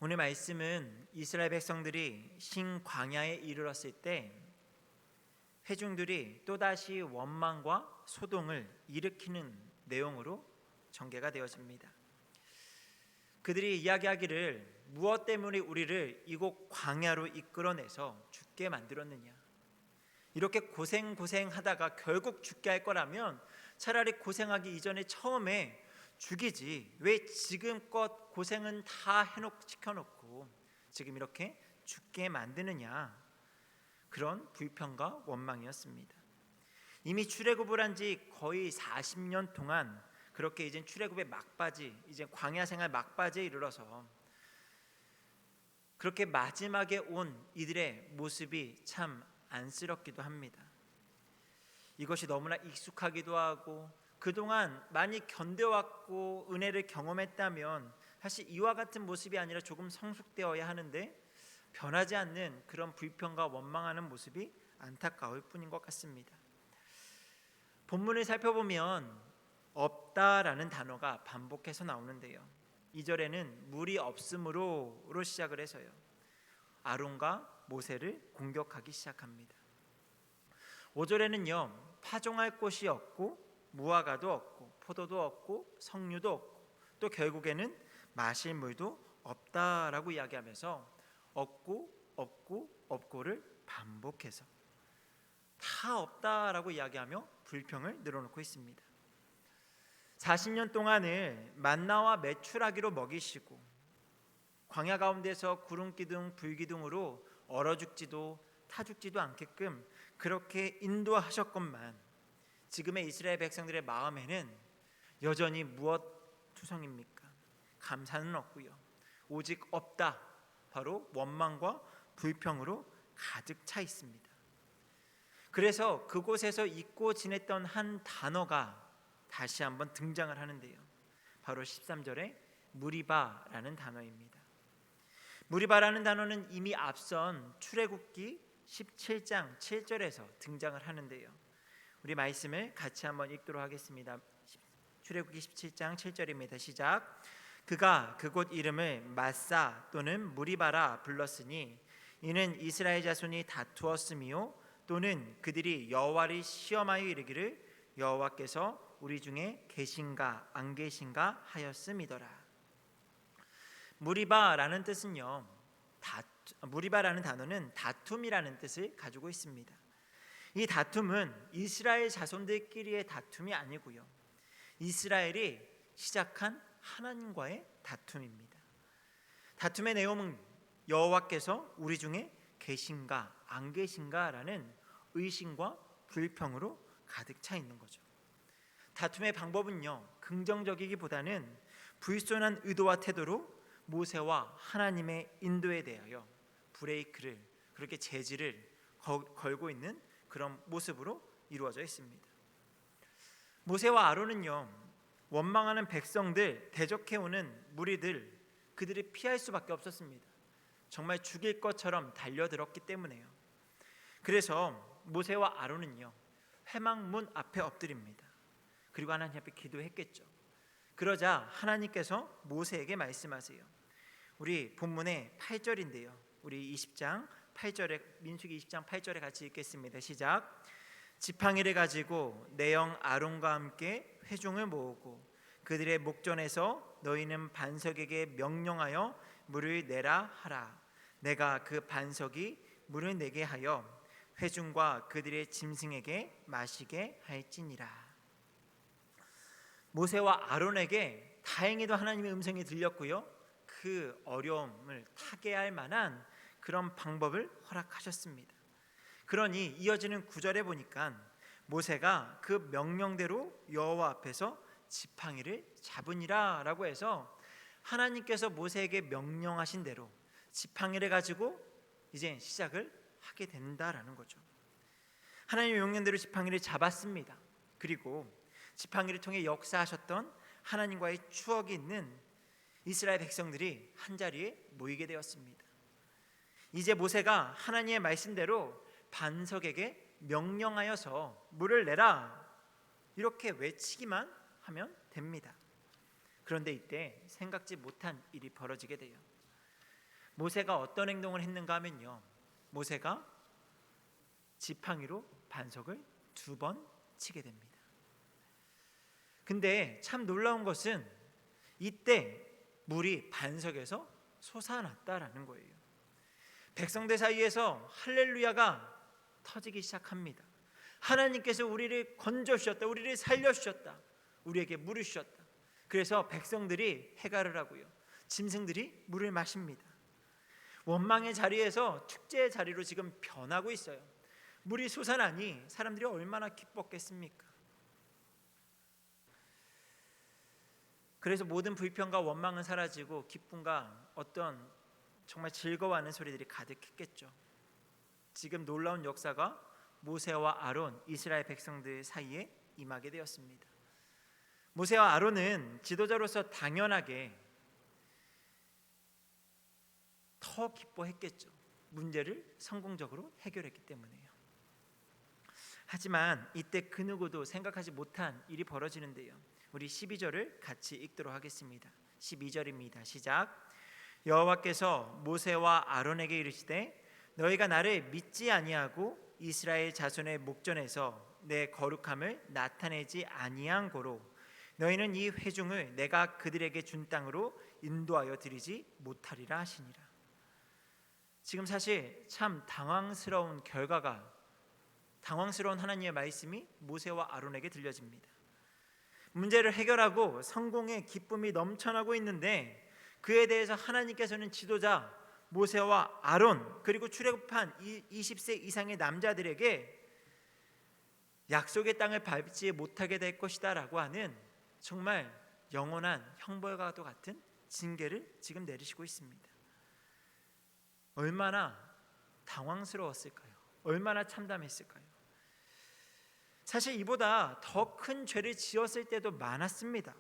오늘 말씀은 이스라엘 백성들이 신광야에 이르렀을 때 회중들이 또다시 원망과 소동을 일으키는 내용으로 전개가 되어집니다. 그들이 이야기하기를 무엇 때문에 우리를 이곳 광야로 이끌어내서 죽게 만들었느냐, 이렇게 고생하다가 결국 죽게 할 거라면 차라리 고생하기 이전에 처음에 죽이지, 왜 지금껏 고생은 다 시켜놓고 지금 이렇게 죽게 만드느냐, 그런 불평과 원망이었습니다. 이미 출애굽을 한 지 거의 40년 동안 그렇게 이제 출애굽의 막바지, 이제 광야 생활 막바지에 이르러서 그렇게 마지막에 온 이들의 모습이 참 안쓰럽기도 합니다. 이것이 너무나 익숙하기도 하고 그동안 많이 견뎌왔고 은혜를 경험했다면 사실 이와 같은 모습이 아니라 조금 성숙되어야 하는데 변하지 않는 그런 불평과 원망하는 모습이 안타까울 뿐인 것 같습니다. 본문을 살펴보면 없다라는 단어가 반복해서 나오는데요, 2절에는 물이 없으므로로 시작을 해서요, 아론과 모세를 공격하기 시작합니다. 5절에는요, 파종할 곳이 없고 무화과도 없고 포도도 없고 석류도 없고 또 결국에는 마실 물도 없다라고 이야기하면서 없고를 반복해서 다 없다라고 이야기하며 불평을 늘어놓고 있습니다. 40년 동안을 만나와 메추라기로 먹이시고 광야 가운데서 구름기둥 불기둥으로 얼어 죽지도 타 죽지도 않게끔 그렇게 인도하셨건만 지금의 이스라엘 백성들의 마음에는 여전히 무엇 투성입니까? 감사는 없고요, 오직 없다, 바로 원망과 불평으로 가득 차 있습니다. 그래서 그곳에서 잊고 지냈던 한 단어가 다시 한번 등장을 하는데요, 바로 13절에 무리바라는 단어입니다. 무리바라는 단어는 이미 앞선 출애굽기 17장 7절에서 등장을 하는데요, 우리 말씀을 같이 한번 읽도록 하겠습니다. 출애굽기 17장 7절입니다. 시작. 그가 그곳 이름을 마사 또는 무리바라 불렀으니 이는 이스라엘 자손이 다투었음이요 또는 그들이 여호와를 시험하여 이르기를 여호와께서 우리 중에 계신가 안 계신가 하였음이더라. 무리바라는 뜻은요, 무리바라는 단어는 다툼이라는 뜻을 가지고 있습니다. 이 다툼은 이스라엘 자손들끼리의 다툼이 아니고요, 이스라엘이 시작한 하나님과의 다툼입니다. 다툼의 내용은 여호와께서 우리 중에 계신가 안 계신가라는 의심과 불평으로 가득 차 있는 거죠. 다툼의 방법은요, 긍정적이기보다는 불손한 의도와 태도로 모세와 하나님의 인도에 대하여 브레이크를, 그렇게 제지를 걸고 있는 그런 모습으로 이루어져 있습니다. 모세와 아론은요, 원망하는 백성들, 대적해오는 무리들, 그들이 피할 수밖에 없었습니다. 정말 죽일 것처럼 달려들었기 때문에요. 그래서 모세와 아론은요, 회막문 앞에 엎드립니다. 그리고 하나님 앞에 기도했겠죠. 그러자 하나님께서 모세에게 말씀하세요. 우리 본문의 8절인데요, 우리 20장 8절에, 민수기 20장 8절에 같이 읽겠습니다. 시작. 지팡이를 가지고 내 형 아론과 함께 회중을 모으고 그들의 목전에서 너희는 반석에게 명령하여 물을 내라 하라. 내가 그 반석이 물을 내게 하여 회중과 그들의 짐승에게 마시게 할지니라. 모세와 아론에게 다행히도 하나님의 음성이 들렸고요, 그 어려움을 타개할 만한 그런 방법을 허락하셨습니다. 그러니 이어지는 9절에 보니까 모세가 그 명령대로 여호와 앞에서 지팡이를 잡으니라 라고 해서 하나님께서 모세에게 명령하신 대로 지팡이를 가지고 이제 시작을 하게 된다라는 거죠. 하나님의 명령대로 지팡이를 잡았습니다. 그리고 지팡이를 통해 역사하셨던 하나님과의 추억이 있는 이스라엘 백성들이 한자리에 모이게 되었습니다. 이제 모세가 하나님의 말씀대로 반석에게 명령하여서 물을 내라, 이렇게 외치기만 하면 됩니다. 그런데 이때 생각지 못한 일이 벌어지게 돼요. 모세가 어떤 행동을 했는가 하면요, 모세가 지팡이로 반석을 2번 치게 됩니다. 근데 참 놀라운 것은 이때 물이 반석에서 솟아났다라는 거예요. 백성들 사이에서 할렐루야가 터지기 시작합니다. 하나님께서 우리를 건져주셨다, 우리를 살려주셨다, 우리에게 물을 주셨다. 그래서 백성들이 해갈을 하고요, 짐승들이 물을 마십니다. 원망의 자리에서 축제의 자리로 지금 변하고 있어요. 물이 솟아나니 사람들이 얼마나 기뻤겠습니까? 그래서 모든 불평과 원망은 사라지고 기쁨과 어떤 정말 즐거워하는 소리들이 가득했겠죠. 지금 놀라운 역사가 모세와 아론, 이스라엘 백성들 사이에 임하게 되었습니다. 모세와 아론은 지도자로서 당연하게 더 기뻐했겠죠. 문제를 성공적으로 해결했기 때문에요. 하지만 이때 그 누구도 생각하지 못한 일이 벌어지는데요. 우리 12절을 같이 읽도록 하겠습니다. 12절입니다. 시작. 여호와께서 모세와 아론에게 이르시되 너희가 나를 믿지 아니하고 이스라엘 자손의 목전에서 내 거룩함을 나타내지 아니한 고로 너희는 이 회중을 내가 그들에게 준 땅으로 인도하여 드리지 못하리라 하시니라. 지금 사실 참 당황스러운 하나님의 말씀이 모세와 아론에게 들려집니다. 문제를 해결하고 성공의 기쁨이 넘쳐나고 있는데 그에 대해서 하나님께서는 지도자 모세와 아론 그리고 출애굽한 20세 이상의 남자들에게 약속의 땅을 밟지 못하게 될 것이다 라고 하는 정말 영원한 형벌과도 같은 징계를 지금 내리시고 있습니다. 얼마나 당황스러웠을까요? 얼마나 참담했을까요? 사실 이보다 더 큰 죄를 지었을 때도 많았습니다.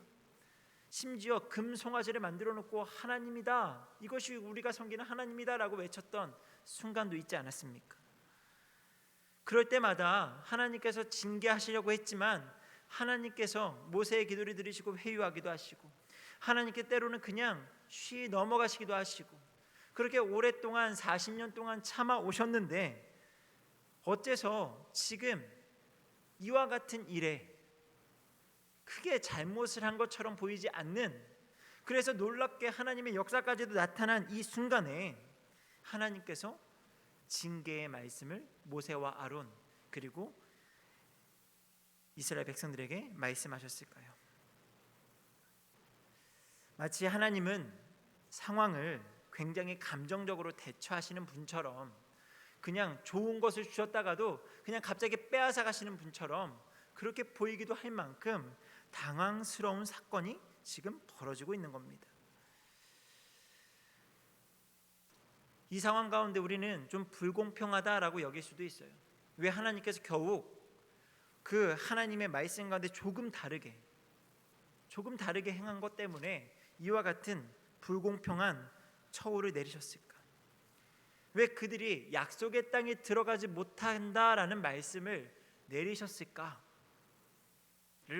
심지어 금송아지를 만들어 놓고 하나님이다, 이것이 우리가 섬기는 하나님이다 라고 외쳤던 순간도 있지 않았습니까? 그럴 때마다 하나님께서 징계하시려고 했지만 하나님께서 모세의 기도를 들으시고 회유하기도 하시고 하나님께 때로는 그냥 쉬 넘어가시기도 하시고 그렇게 오랫동안 40년 동안 참아 오셨는데 어째서 지금 이와 같은 일에 크게 잘못을 한 것처럼 보이지 않는, 그래서 놀랍게 하나님의 역사까지도 나타난 이 순간에 하나님께서 징계의 말씀을 모세와 아론 그리고 이스라엘 백성들에게 말씀하셨을까요? 마치 하나님은 상황을 굉장히 감정적으로 대처하시는 분처럼, 그냥 좋은 것을 주셨다가도 그냥 갑자기 빼앗아 가시는 분처럼 그렇게 보이기도 할 만큼 당황스러운 사건이 지금 벌어지고 있는 겁니다. 이 상황 가운데 우리는 좀 불공평하다라고 여길 수도 있어요. 왜 하나님께서 겨우 그 하나님의 말씀 가운데 조금 다르게 행한 것 때문에 이와 같은 불공평한 처우를 내리셨을까? 왜 그들이 약속의 땅에 들어가지 못한다라는 말씀을 내리셨을까를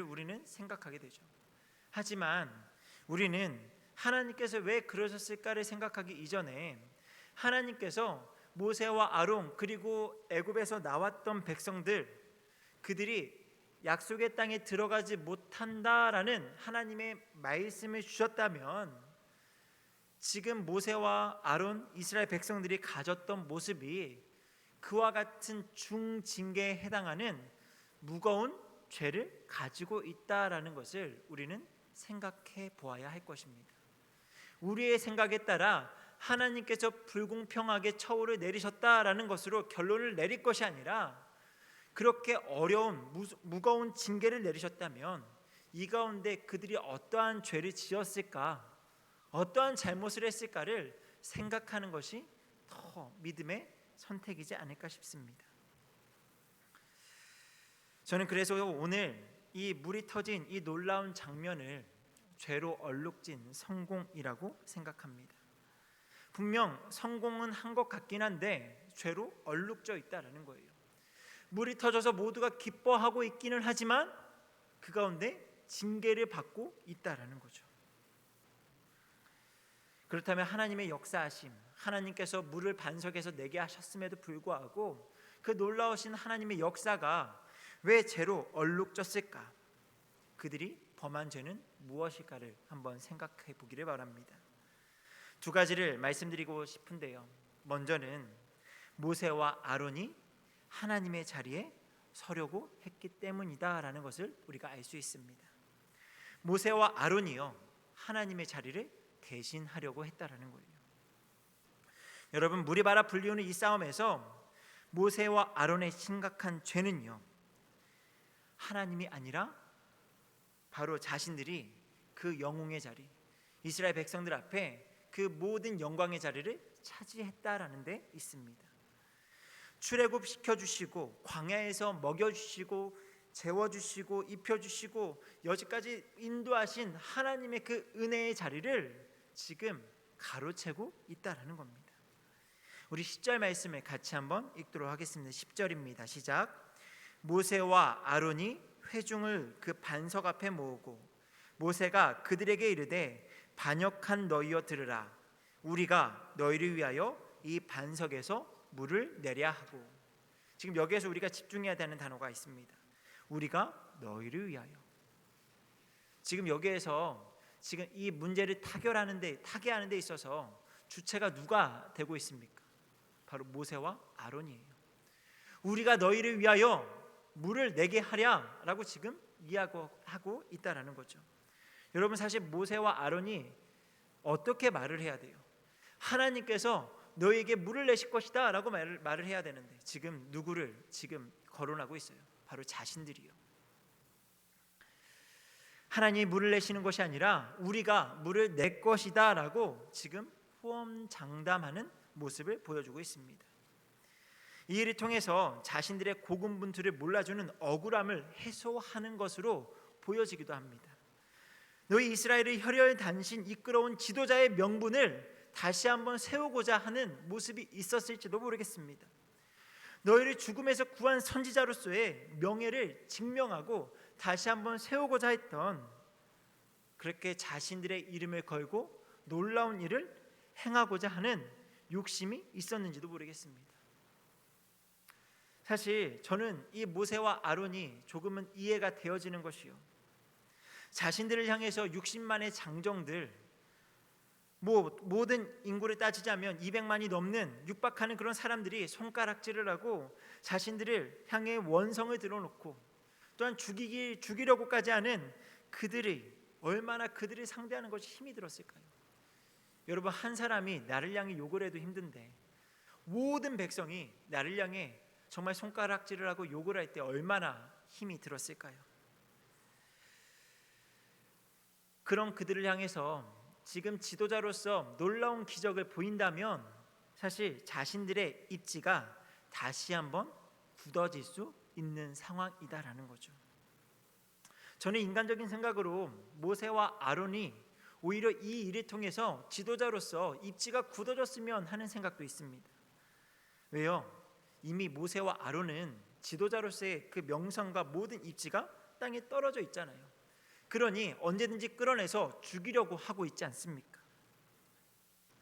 우리는 생각하게 되죠. 하지만 우리는 하나님께서 왜 그러셨을까를 생각하기 이전에 하나님께서 모세와 아론 그리고 애굽에서 나왔던 백성들, 그들이 약속의 땅에 들어가지 못한다라는 하나님의 말씀을 주셨다면 지금 모세와 아론, 이스라엘 백성들이 가졌던 모습이 그와 같은 중징계에 해당하는 무거운 죄를 가지고 있다라는 것을 우리는 생각해 보아야 할 것입니다. 우리의 생각에 따라 하나님께서 불공평하게 처우를 내리셨다라는 것으로 결론을 내릴 것이 아니라 그렇게 어려운 무거운 징계를 내리셨다면 이 가운데 그들이 어떠한 죄를 지었을까, 어떠한 잘못을 했을까를 생각하는 것이 더 믿음의 선택이지 않을까 싶습니다. 저는 그래서 오늘 이 물이 터진 이 놀라운 장면을 죄로 얼룩진 성공이라고 생각합니다. 분명 성공은 한 것 같긴 한데 죄로 얼룩져 있다라는 거예요. 물이 터져서 모두가 기뻐하고 있기는 하지만 그 가운데 징계를 받고 있다라는 거죠. 그렇다면 하나님의 역사하심, 하나님께서 물을 반석에서 내게 하셨음에도 불구하고 그 놀라우신 하나님의 역사가 왜 죄로 얼룩졌을까? 그들이 범한 죄는 무엇일까를 한번 생각해 보기를 바랍니다. 두 가지를 말씀드리고 싶은데요. 먼저는 모세와 아론이 하나님의 자리에 서려고 했기 때문이다라는 것을 우리가 알 수 있습니다. 모세와 아론이요, 하나님의 자리를 대신하려고 했다라는 거예요. 여러분, 물이 바라 불리우는 이 싸움에서 모세와 아론의 심각한 죄는요, 하나님이 아니라 바로 자신들이 그 영웅의 자리, 이스라엘 백성들 앞에 그 모든 영광의 자리를 차지했다라는 데 있습니다. 출애굽 시켜주시고 광야에서 먹여주시고 재워주시고 입혀주시고 여기까지 인도하신 하나님의 그 은혜의 자리를 지금 가로채고 있다라는 겁니다. 우리 10절 말씀을 같이 한번 읽도록 하겠습니다. 10절입니다. 시작. 모세와 아론이 회중을 그 반석 앞에 모으고 모세가 그들에게 이르되 반역한 너희여 들으라. 우리가 너희를 위하여 이 반석에서 물을 내려 하고. 지금 여기에서 우리가 집중해야 되는 단어가 있습니다. 우리가 너희를 위하여. 지금 여기에서 지금 이 문제를 타개하는 데 있어서 주체가 누가 되고 있습니까? 바로 모세와 아론이에요. 우리가 너희를 위하여 물을 내게 하랴라고 지금 이야기하고 있다라는 거죠. 여러분, 사실 모세와 아론이 어떻게 말을 해야 돼요? 하나님께서 너희에게 물을 내실 것이다 라고 말을 해야 되는데 지금 누구를 지금 거론하고 있어요? 바로 자신들이요. 하나님이 물을 내시는 것이 아니라 우리가 물을 낼 것이다 라고 지금 호언장담하는 모습을 보여주고 있습니다. 이 일을 통해서 자신들의 고군분투를 몰라주는 억울함을 해소하는 것으로 보여지기도 합니다. 너희 이스라엘을 혈혈단신 이끌어온 지도자의 명분을 다시 한번 세우고자 하는 모습이 있었을지도 모르겠습니다. 너희를 죽음에서 구한 선지자로서의 명예를 증명하고 다시 한번 세우고자 했던, 그렇게 자신들의 이름을 걸고 놀라운 일을 행하고자 하는 욕심이 있었는지도 모르겠습니다. 사실 저는 이 모세와 아론이 조금은 이해가 되어지는 것이요, 자신들을 향해서 60만의 장정들, 모든 인구를 따지자면 200만이 넘는 육박하는 그런 사람들이 손가락질을 하고 자신들을 향해 원성을 들어놓고 또한 죽이려고까지 하는 그들이 얼마나 그들을 상대하는 것이 힘이 들었을까요? 여러분, 한 사람이 나를 향해 욕을 해도 힘든데 모든 백성이 나를 향해 정말 손가락질을 하고 욕을 할 때 얼마나 힘이 들었을까요? 그런 그들을 향해서 지금 지도자로서 놀라운 기적을 보인다면 사실 자신들의 입지가 다시 한번 굳어질 수 있는 상황이다라는 거죠. 저는 인간적인 생각으로 모세와 아론이 오히려 이 일을 통해서 지도자로서 입지가 굳어졌으면 하는 생각도 있습니다. 왜요? 이미 모세와 아론은 지도자로서의 그 명성과 모든 입지가 땅에 떨어져 있잖아요. 그러니 언제든지 끌어내서 죽이려고 하고 있지 않습니까?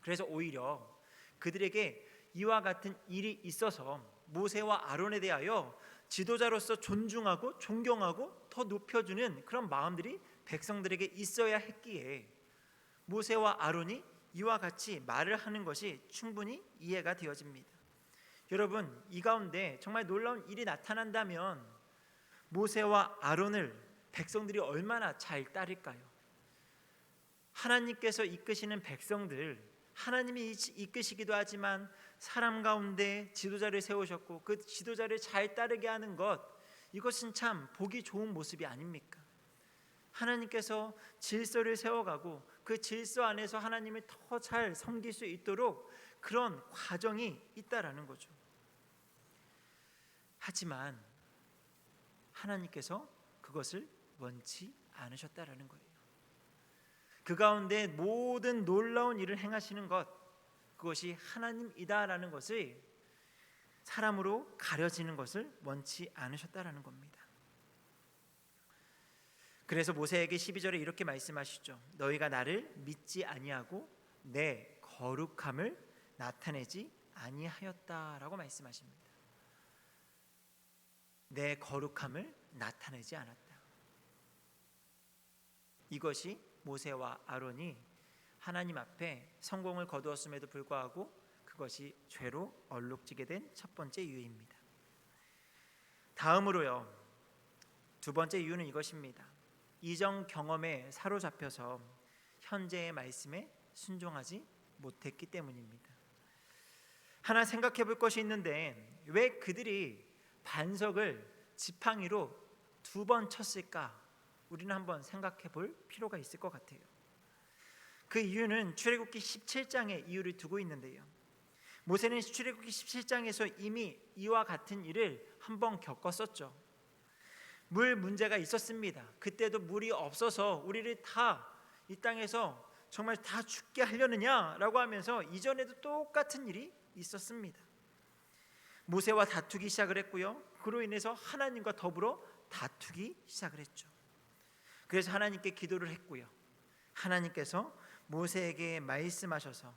그래서 오히려 그들에게 이와 같은 일이 있어서 모세와 아론에 대하여 지도자로서 존중하고 존경하고 더 높여주는 그런 마음들이 백성들에게 있어야 했기에 모세와 아론이 이와 같이 말을 하는 것이 충분히 이해가 되어집니다. 여러분, 이 가운데 정말 놀라운 일이 나타난다면 모세와 아론을 백성들이 얼마나 잘 따를까요? 하나님께서 이끄시는 백성들, 하나님이 이끄시기도 하지만 사람 가운데 지도자를 세우셨고 그 지도자를 잘 따르게 하는 것, 이것은 참 보기 좋은 모습이 아닙니까? 하나님께서 질서를 세워가고 그 질서 안에서 하나님을 더 잘 섬길 수 있도록 그런 과정이 있다라는 거죠. 하지만 하나님께서 그것을 원치 않으셨다라는 거예요. 그 가운데 모든 놀라운 일을 행하시는 것, 그것이 하나님이다라는 것을 사람으로 가려지는 것을 원치 않으셨다라는 겁니다. 그래서 모세에게 12절에 이렇게 말씀하시죠. 너희가 나를 믿지 아니하고 내 거룩함을 나타내지 아니하였다라고 말씀하십니다. 내 거룩함을 나타내지 않았다. 이것이 모세와 아론이 하나님 앞에 성공을 거두었음에도 불구하고 그것이 죄로 얼룩지게 된 첫 번째 이유입니다. 다음으로요, 두 번째 이유는 이것입니다. 이전 경험에 사로잡혀서 현재의 말씀에 순종하지 못했기 때문입니다. 하나 생각해 볼 것이 있는데, 왜 그들이 반석을 지팡이로 2번 쳤을까? 우리는 한번 생각해 볼 필요가 있을 것 같아요. 그 이유는 출애굽기 17장에 이유를 두고 있는데요, 모세는 출애굽기 17장에서 이미 이와 같은 일을 한번 겪었었죠. 물 문제가 있었습니다. 그때도 물이 없어서 우리를 다 이 땅에서 정말 다 죽게 하려느냐라고 하면서 이전에도 똑같은 일이 있었습니다. 모세와 다투기 시작을 했고요, 그로 인해서 하나님과 더불어 다투기 시작을 했죠. 그래서 하나님께 기도를 했고요, 하나님께서 모세에게 말씀하셔서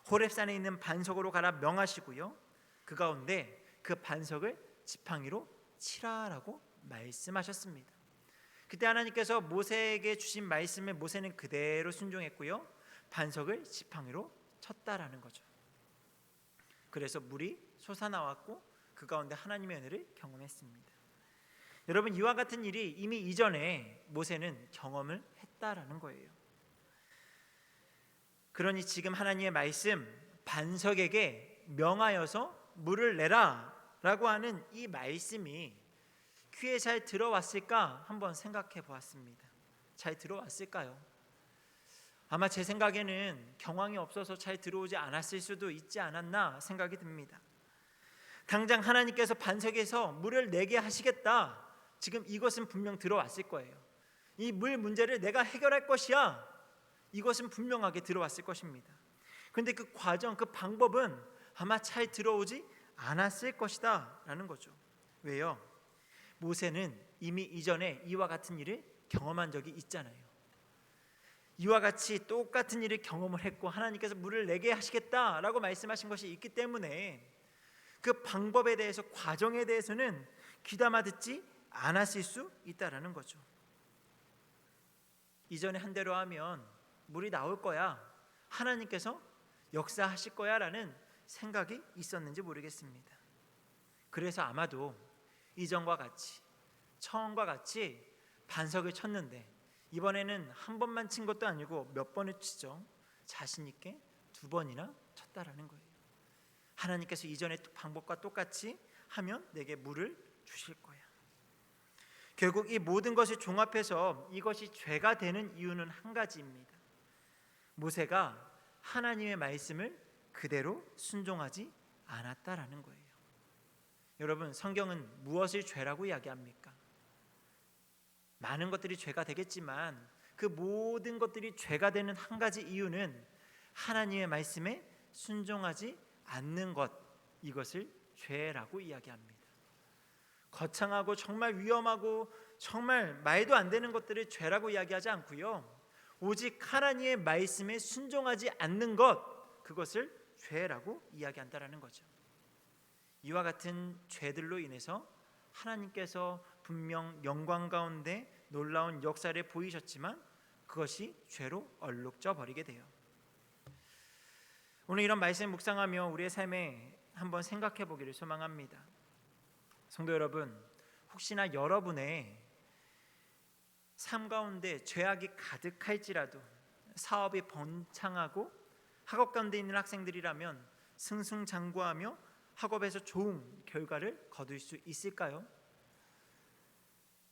호렙산에 있는 반석으로 가라 명하시고요, 그 가운데 그 반석을 지팡이로 치라라고 말씀하셨습니다. 그때 하나님께서 모세에게 주신 말씀에 모세는 그대로 순종했고요, 반석을 지팡이로 쳤다라는 거죠. 그래서 물이 솟아나왔고 그 가운데 하나님의 은혜를 경험했습니다. 여러분, 이와 같은 일이 이미 이전에 모세는 경험을 했다라는 거예요. 그러니 지금 하나님의 말씀, 반석에게 명하여서 물을 내라 라고 하는 이 말씀이 귀에 잘 들어왔을까 한번 생각해 보았습니다. 잘 들어왔을까요? 아마 제 생각에는 경황이 없어서 잘 들어오지 않았을 수도 있지 않았나 생각이 듭니다. 당장 하나님께서 반석에서 물을 내게 하시겠다, 지금 이것은 분명 들어왔을 거예요. 이 물 문제를 내가 해결할 것이야, 이것은 분명하게 들어왔을 것입니다. 그런데 그 과정, 그 방법은 아마 잘 들어오지 않았을 것이다 라는 거죠. 왜요? 모세는 이미 이전에 이와 같은 일을 경험한 적이 있잖아요. 이와 같이 똑같은 일을 경험을 했고 하나님께서 물을 내게 하시겠다라고 말씀하신 것이 있기 때문에 그 방법에 대해서, 과정에 대해서는 귀담아 듣지 않았을 수 있다라는 거죠. 이전에 한 대로 하면 물이 나올 거야, 하나님께서 역사하실 거야 라는 생각이 있었는지 모르겠습니다. 그래서 아마도 이전과 같이, 처음과 같이 반석을 쳤는데 이번에는 한 번만 친 것도 아니고 몇 번을 치죠. 자신 있게 2번이나 쳤다라는 거예요. 하나님께서 이전의 방법과 똑같이 하면 내게 물을 주실 거야. 결국 이 모든 것을 종합해서 이것이 죄가 되는 이유는 한 가지입니다. 모세가 하나님의 말씀을 그대로 순종하지 않았다라는 거예요. 여러분, 성경은 무엇을 죄라고 이야기합니까? 많은 것들이 죄가 되겠지만 그 모든 것들이 죄가 되는 한 가지 이유는 하나님의 말씀에 순종하지 않는 것, 이것을 죄라고 이야기합니다. 거창하고 정말 위험하고 정말 말도 안 되는 것들을 죄라고 이야기하지 않고요, 오직 하나님의 말씀에 순종하지 않는 것, 그것을 죄라고 이야기한다라는 거죠. 이와 같은 죄들로 인해서 하나님께서 분명 영광 가운데 놀라운 역사를 보이셨지만 그것이 죄로 얼룩져 버리게 돼요. 오늘 이런 말씀 묵상하며 우리의 삶에 한번 생각해 보기를 소망합니다. 성도 여러분, 혹시나 여러분의 삶 가운데 죄악이 가득할지라도, 사업이 번창하고 학업 가운데 있는 학생들이라면 승승장구하며 학업에서 좋은 결과를 거둘 수 있을까요?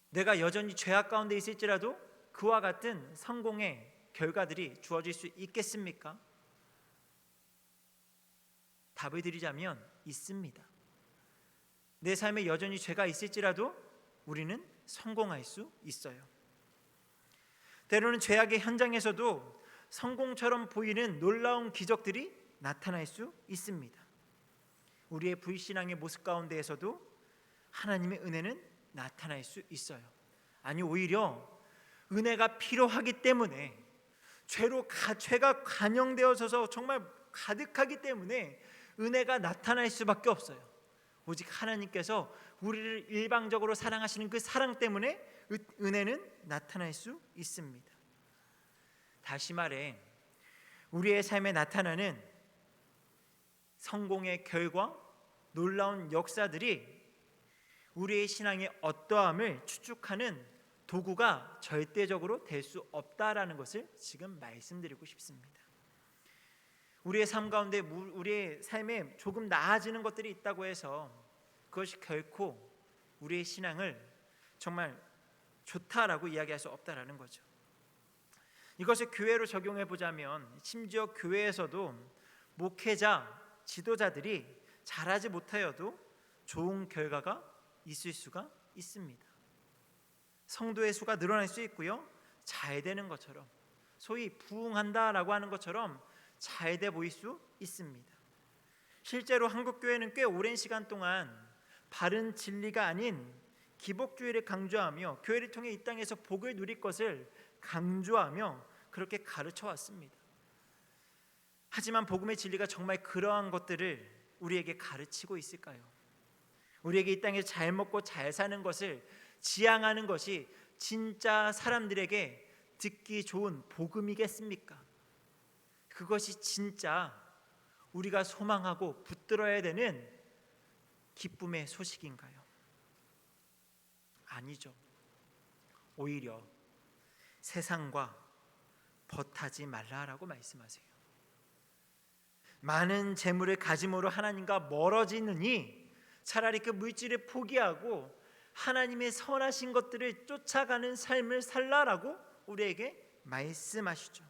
내가 여전히 죄악 가운데 있을지라도 그와 같은 성공의 결과들이 주어질 수 있겠습니까? 답을 드리자면 있습니다. 내 삶에 여전히 죄가 있을지라도 우리는 성공할 수 있어요. 때로는 죄악의 현장에서도 성공처럼 보이는 놀라운 기적들이 나타날 수 있습니다. 우리의 불신앙의 모습 가운데에서도 하나님의 은혜는 나타날 수 있어요. 아니, 오히려 은혜가 필요하기 때문에, 죄가 관영되어져서 정말 가득하기 때문에 은혜가 나타날 수밖에 없어요. 오직 하나님께서 우리를 일방적으로 사랑하시는 그 사랑 때문에 은혜는 나타날 수 있습니다. 다시 말해 우리의 삶에 나타나는 성공의 결과, 놀라운 역사들이 우리의 신앙의 어떠함을 추측하는 도구가 절대적으로 될 수 없다라는 것을 지금 말씀드리고 싶습니다. 우리의 삶 가운데 우리의 삶에 조금 나아지는 것들이 있다고 해서 그것이 결코 우리의 신앙을 정말 좋다라고 이야기할 수 없다라는 거죠. 이것을 교회로 적용해 보자면 심지어 교회에서도 목회자, 지도자들이 잘하지 못하여도 좋은 결과가 있을 수가 있습니다. 성도의 수가 늘어날 수 있고요, 잘 되는 것처럼, 소위 부흥한다라고 하는 것처럼 잘 돼 보일 수 있습니다. 실제로 한국교회는 꽤 오랜 시간 동안 바른 진리가 아닌 기복주의를 강조하며 교회를 통해 이 땅에서 복을 누릴 것을 강조하며 그렇게 가르쳐 왔습니다. 하지만 복음의 진리가 정말 그러한 것들을 우리에게 가르치고 있을까요? 우리에게 이 땅에서 잘 먹고 잘 사는 것을 지향하는 것이 진짜 사람들에게 듣기 좋은 복음이겠습니까? 그것이 진짜 우리가 소망하고 붙들어야 되는 기쁨의 소식인가요? 아니죠. 오히려 세상과 벗하지 말라라고 말씀하세요. 많은 재물을 가짐으로 하나님과 멀어지느니 차라리 그 물질을 포기하고 하나님의 선하신 것들을 쫓아가는 삶을 살라라고 우리에게 말씀하시죠.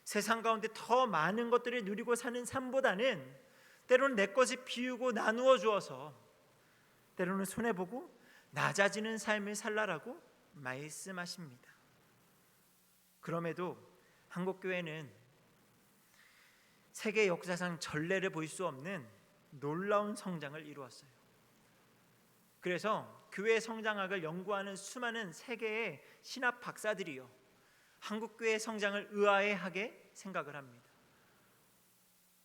세상 가운데 더 많은 것들을 누리고 사는 삶보다는 때로는 내 것을 비우고 나누어 주어서 때로는 손해보고 낮아지는 삶을 살라라고 말씀하십니다. 그럼에도 한국교회는 세계 역사상 전례를 볼 수 없는 놀라운 성장을 이루었어요. 그래서 교회 성장학을 연구하는 수많은 세계의 신학 박사들이요, 한국교회의 성장을 의아해하게 생각을 합니다.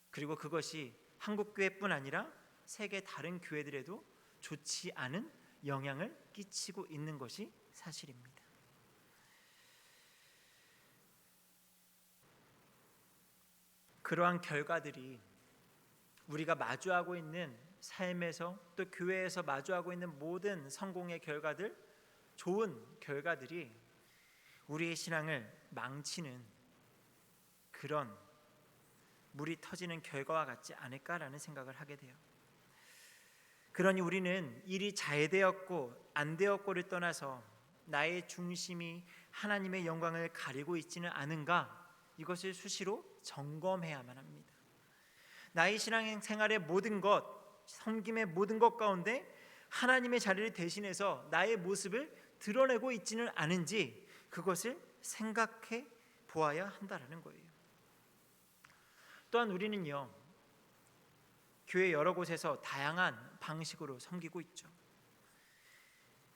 그리고 그것이 한국교회뿐 아니라 세계 다른 교회들에도 좋지 않은 영향을 끼치고 있는 것이 사실입니다. 그러한 결과들이 우리가 마주하고 있는 삶에서 또 교회에서 마주하고 있는 모든 성공의 결과들, 좋은 결과들이 우리의 신앙을 망치는 그런 물이 터지는 결과와 같지 않을까라는 생각을 하게 돼요. 그러니 우리는 일이 잘 되었고 안 되었고를 떠나서 나의 중심이 하나님의 영광을 가리고 있지는 않은가, 이것을 수시로 점검해야만 합니다. 나의 신앙생활의 모든 것, 섬김의 모든 것 가운데 하나님의 자리를 대신해서 나의 모습을 드러내고 있지는 않은지 그것을 생각해 보아야 한다라는 거예요. 또한 우리는요, 교회 여러 곳에서 다양한 방식으로 섬기고 있죠.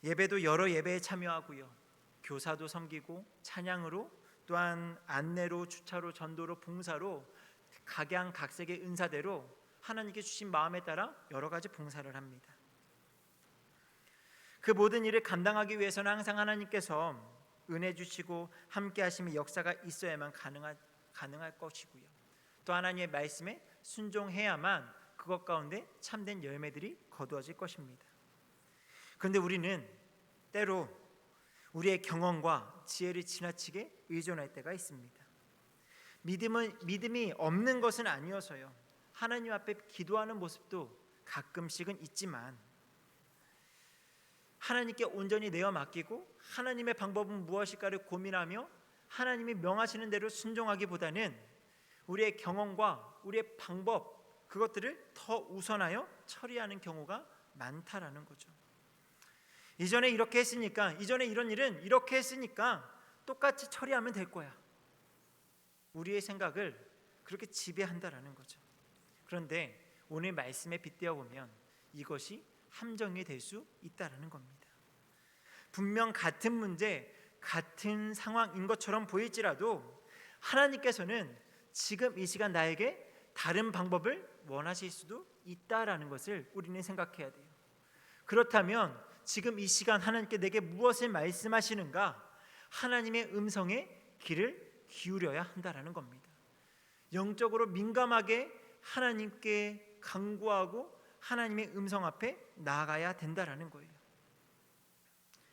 예배도 여러 예배에 참여하고요, 교사도 섬기고 찬양으로, 또한 안내로, 주차로, 전도로, 봉사로 각양각색의 은사대로 하나님께 주신 마음에 따라 여러 가지 봉사를 합니다. 그 모든 일을 감당하기 위해서는 항상 하나님께서 은혜 주시고 함께 하심의 역사가 있어야만 가능할 것이고요, 또 하나님의 말씀에 순종해야만 그것 가운데 참된 열매들이 거두어질 것입니다. 그런데 우리는 때로 우리의 경험과 지혜를 지나치게 의존할 때가 있습니다. 믿음이 없는 것은 아니어서요, 하나님 앞에 기도하는 모습도 가끔씩은 있지만 하나님께 온전히 내어 맡기고 하나님의 방법은 무엇일까를 고민하며 하나님이 명하시는 대로 순종하기보다는 우리의 경험과 우리의 방법, 그것들을 더 우선하여 처리하는 경우가 많다라는 거죠. 이전에 이렇게 했으니까, 이전에 이런 일은 이렇게 했으니까 똑같이 처리하면 될 거야. 우리의 생각을 그렇게 지배한다라는 거죠. 그런데 오늘 말씀에 빗대어 보면 이것이 함정이 될 수 있다라는 겁니다. 분명 같은 문제, 같은 상황인 것처럼 보일지라도 하나님께서는 지금 이 시간 나에게 다른 방법을 원하실 수도 있다라는 것을 우리는 생각해야 돼요. 그렇다면 지금 이 시간 하나님께 내게 무엇을 말씀하시는가? 하나님의 음성에 귀를 기울여야 한다라는 겁니다. 영적으로 민감하게 하나님께 간구하고 하나님의 음성 앞에 나아가야 된다라는 거예요.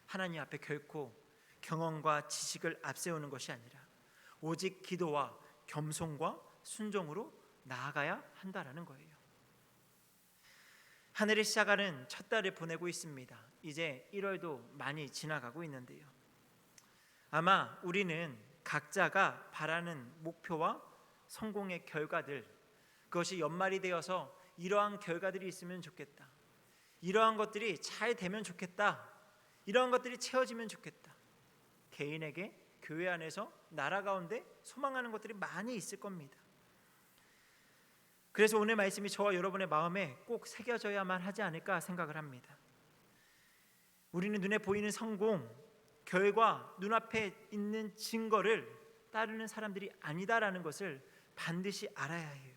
하나님 앞에 결코 경험과 지식을 앞세우는 것이 아니라 오직 기도와 겸손과 순종으로 나아가야 한다라는 거예요. 한 해를 시작하는 첫 달을 보내고 있습니다. 이제 1월도 많이 지나가고 있는데요. 아마 우리는 각자가 바라는 목표와 성공의 결과들, 그것이 연말이 되어서 이러한 결과들이 있으면 좋겠다, 이러한 것들이 잘 되면 좋겠다, 이러한 것들이 채워지면 좋겠다, 개인에게 교회 안에서 나라 가운데 소망하는 것들이 많이 있을 겁니다. 그래서 오늘 말씀이 저와 여러분의 마음에 꼭 새겨져야만 하지 않을까 생각을 합니다. 우리는 눈에 보이는 성공, 결과, 눈앞에 있는 증거를 따르는 사람들이 아니다라는 것을 반드시 알아야 해요.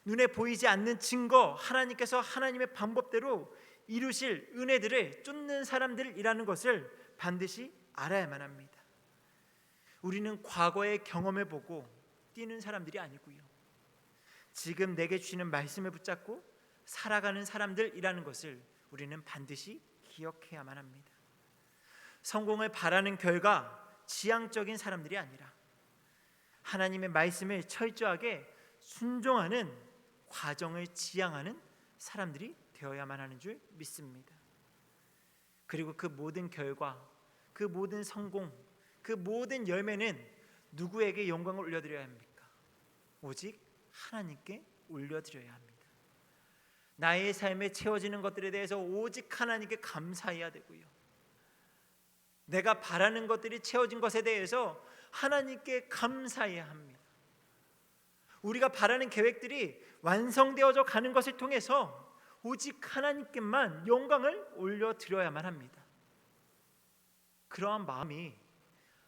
눈에 보이지 않는 증거, 하나님께서 하나님의 방법대로 이루실 은혜들을 쫓는 사람들이라는 것을 반드시 알아야만 합니다. 우리는 과거의 경험을 보고 뛰는 사람들이 아니고요, 지금 내게 주시는 말씀을 붙잡고 살아가는 사람들이라는 것을 우리는 반드시 기억해야만 합니다. 성공을 바라는 결과, 지향적인 사람들이 아니라 하나님의 말씀을 철저하게 순종하는 과정을 지향하는 사람들이 되어야만 하는 줄 믿습니다. 그리고 그 모든 결과, 그 모든 성공, 그 모든 열매는 누구에게 영광을 올려드려야 합니까? 오직 하나님께 올려드려야 합니다. 나의 삶에 채워지는 것들에 대해서 오직 하나님께 감사해야 되고요, 내가 바라는 것들이 채워진 것에 대해서 하나님께 감사해야 합니다. 우리가 바라는 계획들이 완성되어져 가는 것을 통해서 오직 하나님께만 영광을 올려드려야만 합니다. 그러한 마음이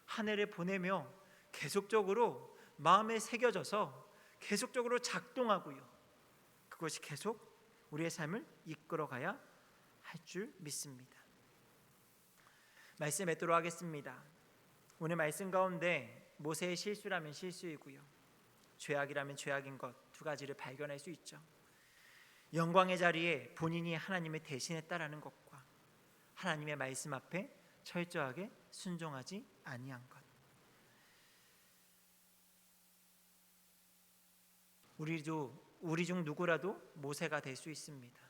한 해를 보내며 계속적으로 마음에 새겨져서 계속적으로 작동하고요, 그것이 계속 우리의 삶을 이끌어가야 할 줄 믿습니다. 말씀 맺도록 하겠습니다. 오늘 말씀 가운데 모세의 실수라면 실수이고요, 죄악이라면 죄악인 것 두 가지를 발견할 수 있죠. 영광의 자리에 본인이 하나님을 대신했다라는 것과 하나님의 말씀 앞에 철저하게 순종하지 아니한 것. 우리 중 누구라도 모세가 될 수 있습니다.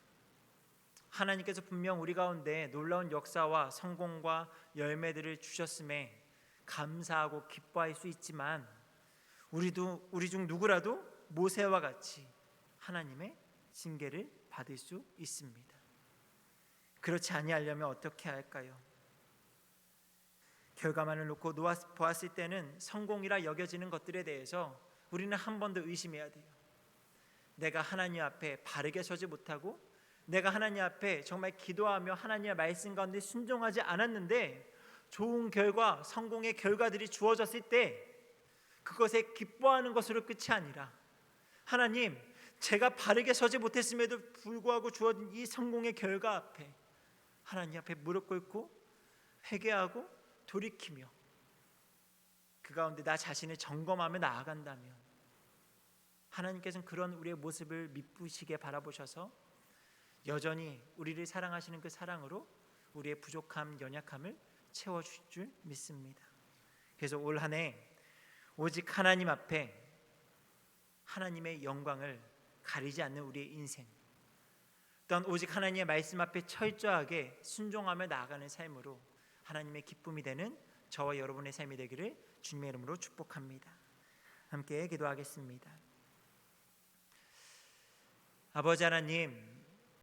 하나님께서 분명 우리 가운데 놀라운 역사와 성공과 열매들을 주셨음에 감사하고 기뻐할 수 있지만 우리 중 누구라도 모세와 같이 하나님의 징계를 받을 수 있습니다. 그렇지 아니하려면 어떻게 할까요? 결과만을 놓고 보았을 때는 성공이라 여겨지는 것들에 대해서 우리는 한 번 더 의심해야 돼요. 내가 하나님 앞에 바르게 서지 못하고 내가 하나님 앞에 정말 기도하며 하나님의 말씀 가운데 순종하지 않았는데 좋은 결과, 성공의 결과들이 주어졌을 때 그것에 기뻐하는 것으로 끝이 아니라 하나님, 제가 바르게 서지 못했음에도 불구하고 주어진 이 성공의 결과 앞에 하나님 앞에 무릎 꿇고 회개하고 돌이키며 그 가운데 나 자신을 점검하며 나아간다면 하나님께서는 그런 우리의 모습을 미쁘시게 바라보셔서 여전히 우리를 사랑하시는 그 사랑으로 우리의 부족함, 연약함을 채워주실 줄 믿습니다. 그래서 올 한 해 오직 하나님 앞에 하나님의 영광을 가리지 않는 우리의 인생, 또한 오직 하나님의 말씀 앞에 철저하게 순종하며 나아가는 삶으로 하나님의 기쁨이 되는 저와 여러분의 삶이 되기를 주님의 이름으로 축복합니다. 함께 기도하겠습니다. 아버지 하나님,